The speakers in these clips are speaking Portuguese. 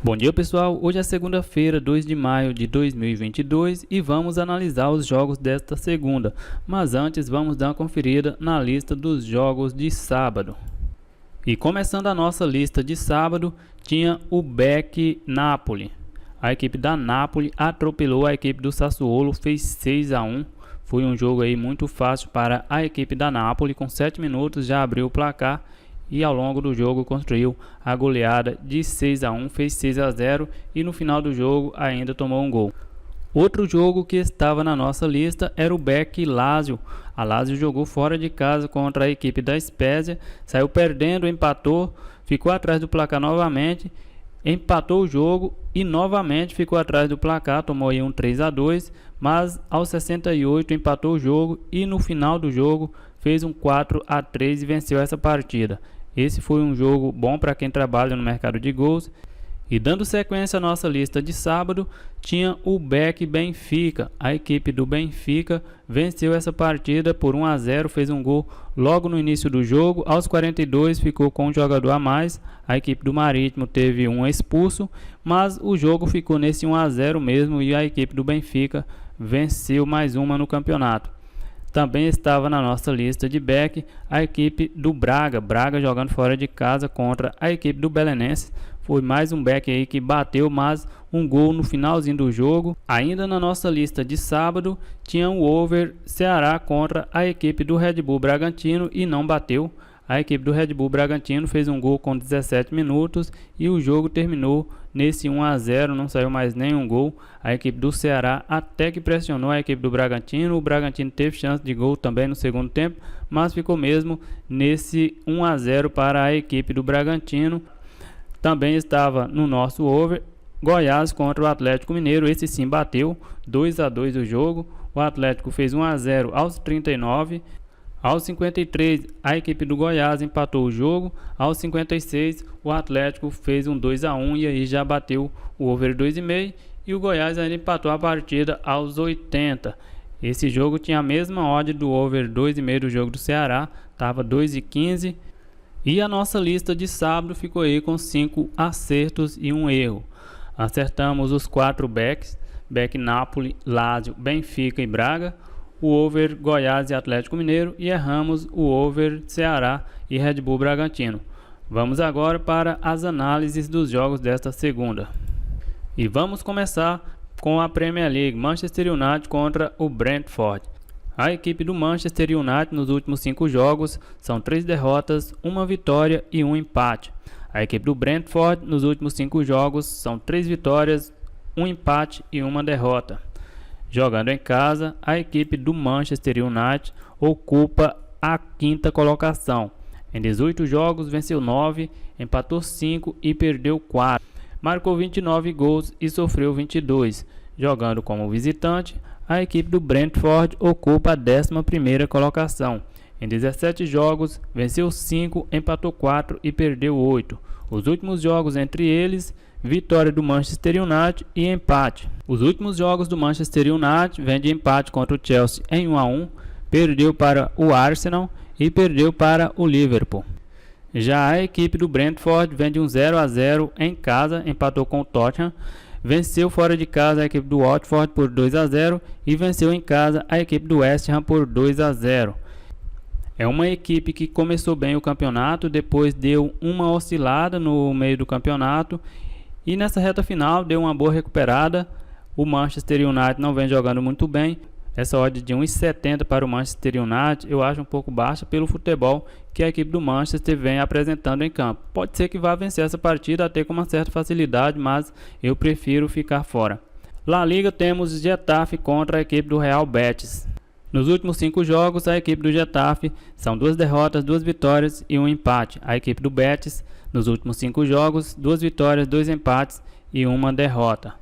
Bom dia pessoal, hoje é segunda-feira, 2 de maio de 2022 e vamos analisar os jogos desta segunda, mas antes vamos dar uma conferida na lista dos jogos de sábado. E começando a nossa lista de sábado, tinha o BEC Napoli. A equipe da Napoli atropelou a equipe do Sassuolo, fez 6-1. Foi um jogo aí muito fácil para a equipe da Napoli, com 7 minutos já abriu o placar. E ao longo do jogo construiu a goleada de 6-1, fez 6-0 e no final do jogo ainda tomou um gol. Outro jogo que estava na nossa lista era o BEC Lazio. A Lazio jogou fora de casa contra a equipe da Spezia, saiu perdendo, empatou, ficou atrás do placar novamente, empatou o jogo e novamente ficou atrás do placar, tomou aí um 3-2, mas aos 68 empatou o jogo e no final do jogo fez um 4-3 e venceu essa partida. Esse foi um jogo bom para quem trabalha no mercado de gols. E dando sequência à nossa lista de sábado, tinha o BEC Benfica. A equipe do Benfica venceu essa partida por 1-0, fez um gol logo no início do jogo. Aos 42 ficou com um jogador a mais. A equipe do Marítimo teve um expulso, mas o jogo ficou nesse 1-0 mesmo e a equipe do Benfica venceu mais uma no campeonato. Também estava na nossa lista de BEC a equipe do Braga. Braga jogando fora de casa contra a equipe do Belenenses. Foi mais um BEC aí que bateu, mas um gol no finalzinho do jogo. Ainda na nossa lista de sábado, tinha o over Ceará contra a equipe do Red Bull Bragantino e não bateu. A equipe do Red Bull Bragantino fez um gol com 17 minutos e o jogo terminou nesse 1-0, não saiu mais nenhum gol. A equipe do Ceará até que pressionou a equipe do Bragantino. O Bragantino teve chance de gol também no segundo tempo, mas ficou mesmo nesse 1-0 para a equipe do Bragantino. Também estava no nosso over Goiás contra o Atlético Mineiro. Esse sim bateu, 2-2 o jogo. O Atlético fez 1-0 aos 39. Aos 53, a equipe do Goiás empatou o jogo. Aos 56, o Atlético fez um 2-1 e aí já bateu o over 2,5. E o Goiás ainda empatou a partida aos 80. Esse jogo tinha a mesma odd do over 2,5 do jogo do Ceará, estava 2,15. E a nossa lista de sábado ficou aí com 5 acertos e um erro. Acertamos os 4 BECs, BEC Napoli, Lazio, Benfica e Braga. O over Goiás e Atlético Mineiro e erramos o over Ceará e Red Bull Bragantino. Vamos agora para as análises dos jogos desta segunda. E vamos começar com a Premier League, Manchester United contra o Brentford. A equipe do Manchester United nos últimos 5 jogos são 3 derrotas, 1 vitória e 1 empate. A equipe do Brentford nos últimos 5 jogos são 3 vitórias, 1 empate e 1 derrota. Jogando em casa, a equipe do Manchester United ocupa a 5ª colocação. Em 18 jogos, venceu 9, empatou 5 e perdeu 4. Marcou 29 gols e sofreu 22. Jogando como visitante, a equipe do Brentford ocupa a 11ª colocação. Em 17 jogos, venceu 5, empatou 4 e perdeu 8. Os últimos jogos entre eles, vitória do Manchester United e empate. Os últimos jogos do Manchester United vêm de empate contra o Chelsea em 1-1, perdeu para o Arsenal e perdeu para o Liverpool. Já a equipe do Brentford vem de um 0-0 em casa, empatou com o Tottenham, venceu fora de casa a equipe do Watford por 2-0 e venceu em casa a equipe do West Ham por 2-0. É uma equipe que começou bem o campeonato, depois deu uma oscilada no meio do campeonato e nessa reta final deu uma boa recuperada. O Manchester United não vem jogando muito bem. Essa odd de 1,70 para o Manchester United eu acho um pouco baixa pelo futebol que a equipe do Manchester vem apresentando em campo. Pode ser que vá vencer essa partida até com uma certa facilidade, mas eu prefiro ficar fora. La Liga temos Getafe contra a equipe do Real Betis. Nos últimos 5 jogos, a equipe do Getafe são 2 derrotas, 2 vitórias e 1 empate. A equipe do Betis, nos últimos 5 jogos, 2 vitórias, 2 empates e 1 derrota.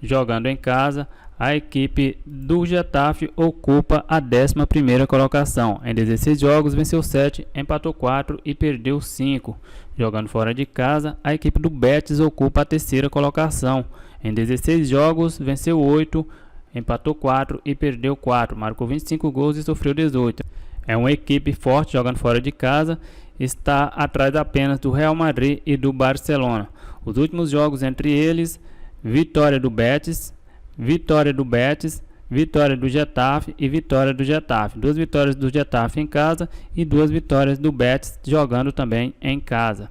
Jogando em casa, a equipe do Getafe ocupa a 11ª colocação. Em 16 jogos, venceu 7, empatou 4 e perdeu 5. Jogando fora de casa, a equipe do Betis ocupa a 3ª colocação. Em 16 jogos, venceu 8, empatou 4 e perdeu 4, marcou 25 gols e sofreu 18. É uma equipe forte jogando fora de casa, está atrás apenas do Real Madrid e do Barcelona. Os últimos jogos entre eles: vitória do Betis, vitória do Betis, vitória do Getafe e vitória do Getafe. 2 vitórias do Getafe em casa e 2 vitórias do Betis jogando também em casa.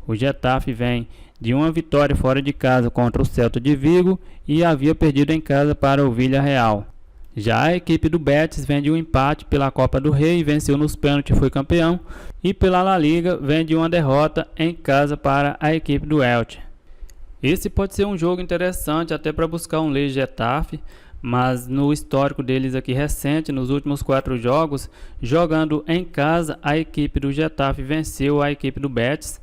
O Getafe vem de uma vitória fora de casa contra o Celta de Vigo e havia perdido em casa para o Villarreal. Já a equipe do Betis vem de um empate pela Copa do Rei, venceu nos pênaltis e foi campeão. E pela La Liga vem de uma derrota em casa para a equipe do Elche. Esse pode ser um jogo interessante até para buscar um lei Getafe, mas no histórico deles aqui recente, nos últimos 4 jogos, jogando em casa, a equipe do Getafe venceu a equipe do Betis.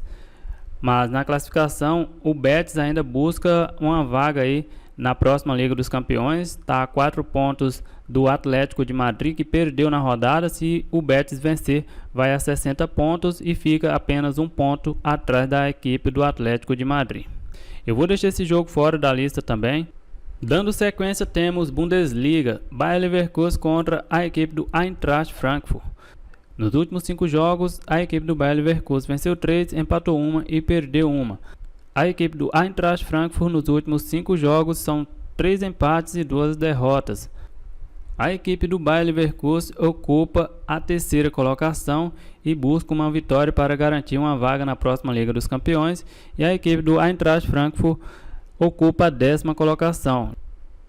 Mas na classificação, o Betis ainda busca uma vaga aí na próxima Liga dos Campeões. Está a 4 pontos do Atlético de Madrid, que perdeu na rodada. Se o Betis vencer, vai a 60 pontos e fica apenas 1 ponto atrás da equipe do Atlético de Madrid. Eu vou deixar esse jogo fora da lista também. Dando sequência, temos Bundesliga, Bayer Leverkusen contra a equipe do Eintracht Frankfurt. Nos últimos 5 jogos, a equipe do Bayer Leverkusen venceu 3, empatou 1 e perdeu 1. A equipe do Eintracht Frankfurt nos últimos 5 jogos são 3 empates e 2 derrotas. A equipe do Bayer Leverkusen ocupa a 3ª colocação e busca uma vitória para garantir uma vaga na próxima Liga dos Campeões. E a equipe do Eintracht Frankfurt ocupa a 10ª colocação.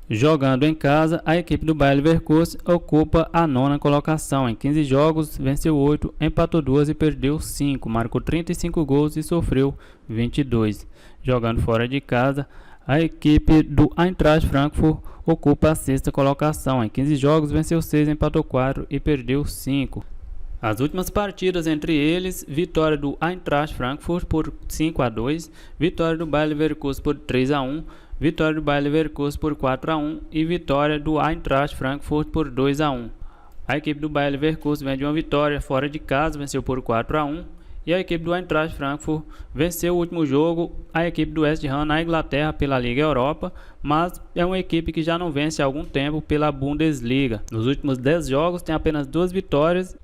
Jogando em casa, a equipe do Bayer Leverkusen ocupa a 9ª colocação. Em 15 jogos, venceu 8, empatou 2 e perdeu 5. Marcou 35 gols e sofreu 22. Jogando fora de casa, a equipe do Eintracht Frankfurt ocupa a 6ª colocação. Em 15 jogos, venceu 6, empatou 4 e perdeu 5. As últimas partidas entre eles: vitória do Eintracht Frankfurt por 5-2, vitória do Bayer Leverkusen por 3-1, vitória do Bayer Leverkusen por 4-1 e vitória do Eintracht Frankfurt por 2-1. A equipe do Bayer Leverkusen vem de uma vitória fora de casa, venceu por 4-1. E a equipe do Eintracht Frankfurt venceu o último jogo, a equipe do West Ham na Inglaterra pela Liga Europa, mas é uma equipe que já não vence há algum tempo pela Bundesliga. Nos últimos 10 jogos tem apenas 2 vitórias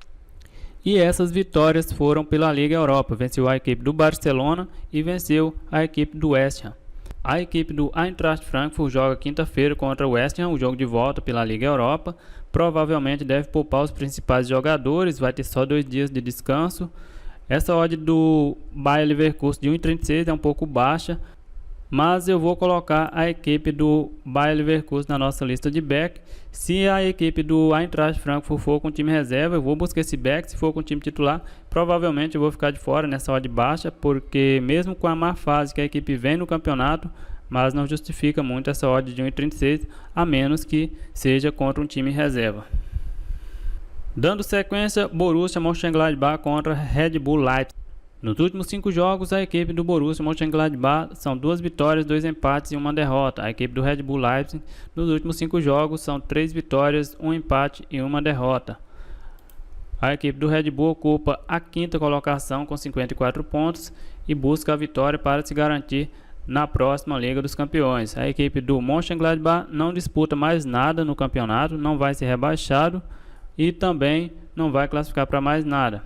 e essas vitórias foram pela Liga Europa. Venceu a equipe do Barcelona e venceu a equipe do West Ham. A equipe do Eintracht Frankfurt joga quinta-feira contra o West Ham, o jogo de volta pela Liga Europa. Provavelmente deve poupar os principais jogadores, vai ter só 2 dias de descanso. Essa odd do Bayer Leverkusen de 1,36 é um pouco baixa, mas eu vou colocar a equipe do Bayer Leverkusen na nossa lista de back. Se a equipe do Eintracht Frankfurt for com time reserva, eu vou buscar esse back. Se for com time titular, provavelmente eu vou ficar de fora nessa odd baixa, porque mesmo com a má fase que a equipe vem no campeonato, mas não justifica muito essa odd de 1,36, a menos que seja contra um time reserva. Dando sequência, Borussia Mönchengladbach contra Red Bull Leipzig. Nos últimos 5 jogos, a equipe do Borussia Mönchengladbach são 2 vitórias, 2 empates e 1 derrota. A equipe do Red Bull Leipzig nos últimos 5 jogos são 3 vitórias, 1 empate e 1 derrota. A equipe do Red Bull ocupa a 5ª colocação com 54 pontos e busca a vitória para se garantir na próxima Liga dos Campeões. A equipe do Mönchengladbach não disputa mais nada no campeonato, não vai ser rebaixado e também não vai classificar para mais nada.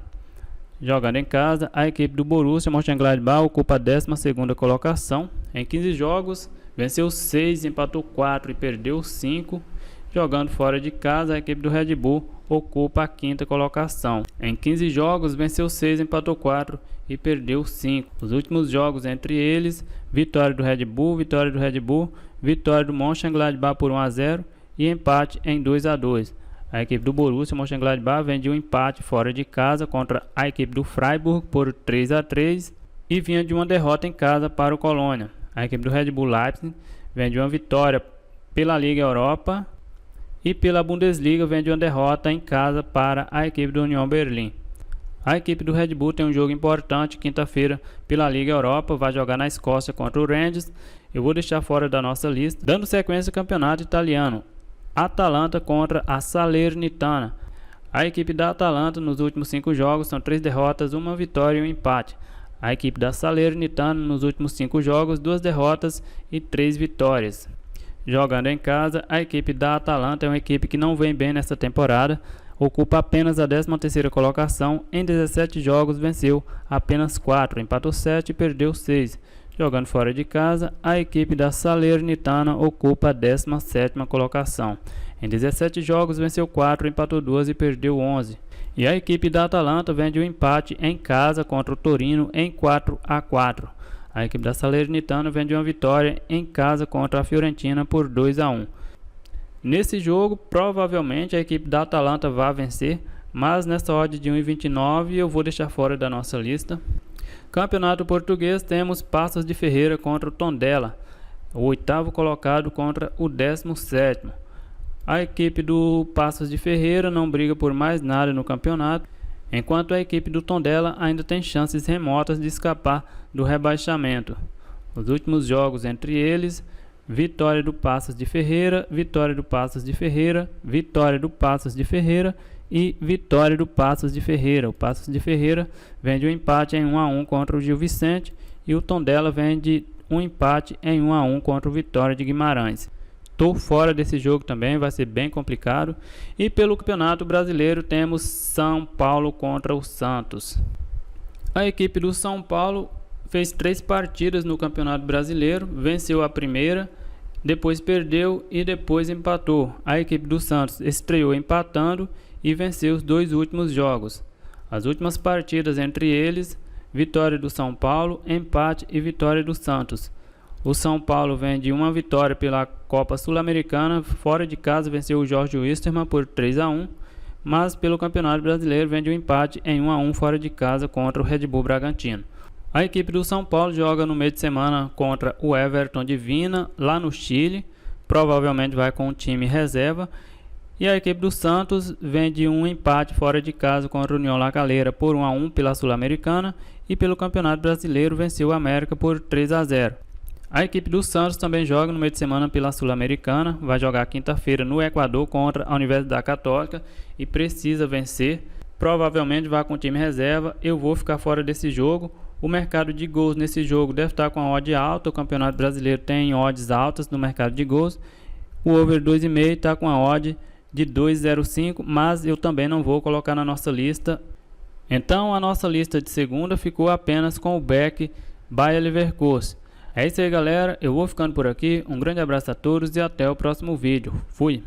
Jogando em casa, a equipe do Borussia Mönchengladbach ocupa a 12ª colocação. Em 15 jogos, venceu 6, empatou 4 e perdeu 5. Jogando fora de casa, a equipe do Red Bull ocupa a 5ª colocação. Em 15 jogos, venceu 6, empatou 4 e perdeu 5. Os últimos jogos entre eles: vitória do Red Bull, vitória do Red Bull, vitória do Mönchengladbach por 1-0 e empate em 2-2. A equipe do Borussia Mönchengladbach vem de um empate fora de casa contra a equipe do Freiburg por 3-3 e vinha de uma derrota em casa para o Colônia. A equipe do Red Bull Leipzig vem de uma vitória pela Liga Europa e pela Bundesliga vem de uma derrota em casa para a equipe do Union Berlim. A equipe do Red Bull tem um jogo importante quinta-feira pela Liga Europa, vai jogar na Escócia contra o Rangers. Eu vou deixar fora da nossa lista. Dando sequência ao campeonato italiano: Atalanta contra a Salernitana. A equipe da Atalanta nos últimos 5 jogos são 3 derrotas, 1 vitória e 1 empate. A equipe da Salernitana nos últimos 5 jogos, 2 derrotas e 3 vitórias. Jogando em casa, a equipe da Atalanta é uma equipe que não vem bem nesta temporada, ocupa apenas a 13ª colocação. Em 17 jogos venceu apenas 4, empatou 7 e perdeu 6. Jogando fora de casa, a equipe da Salernitana ocupa a 17ª colocação. Em 17 jogos venceu 4, empatou 2 e perdeu 11. E a equipe da Atalanta vem de um empate em casa contra o Torino em 4-4. A equipe da Salernitana vem de uma vitória em casa contra a Fiorentina por 2-1. Nesse jogo, provavelmente a equipe da Atalanta vai vencer, mas nessa odd de 1,29 eu vou deixar fora da nossa lista. Campeonato Português, temos Paços de Ferreira contra o Tondela, o 8º colocado contra o 17º. A equipe do Paços de Ferreira não briga por mais nada no campeonato, enquanto a equipe do Tondela ainda tem chances remotas de escapar do rebaixamento. Os últimos jogos entre eles: vitória do Paços de Ferreira, vitória do Paços de Ferreira, vitória do Paços de Ferreira e vitória do Paços de Ferreira. O Paços de Ferreira vem de um empate em 1-1 contra o Gil Vicente e o Tondela vem de um empate em 1-1 contra o Vitória de Guimarães. Estou fora desse jogo também, vai ser bem complicado. E pelo Campeonato Brasileiro temos São Paulo contra o Santos. A equipe do São Paulo fez 3 partidas no Campeonato Brasileiro, venceu a primeira, depois perdeu e depois empatou. A equipe do Santos estreou empatando e venceu os 2 últimos jogos. As últimas partidas entre eles: vitória do São Paulo, empate e vitória do Santos. O São Paulo vem de uma vitória pela Copa Sul-Americana, fora de casa venceu o Jorge Wilstermann por 3-1, mas pelo Campeonato Brasileiro vem de um empate em 1-1 fora de casa contra o Red Bull Bragantino. A equipe do São Paulo joga no meio de semana contra o Everton de Vina, lá no Chile, provavelmente vai com o time reserva. E a equipe do Santos vem de um empate fora de casa contra o União La Calera por 1-1 pela Sul-Americana e pelo Campeonato Brasileiro venceu o América por 3-0. A equipe do Santos também joga no meio de semana pela Sul-Americana, vai jogar quinta-feira no Equador contra a Universidade Católica e precisa vencer. Provavelmente vai com o time reserva, eu vou ficar fora desse jogo. O mercado de gols nesse jogo deve estar com a odd alta, o Campeonato Brasileiro tem odds altas no mercado de gols. O over 2,5 está com a odd de 2,05, mas eu também não vou colocar na nossa lista. Então a nossa lista de segunda ficou apenas com o Bayer Leverkusen. É isso aí, galera, eu vou ficando por aqui, um grande abraço a todos e até o próximo vídeo. Fui!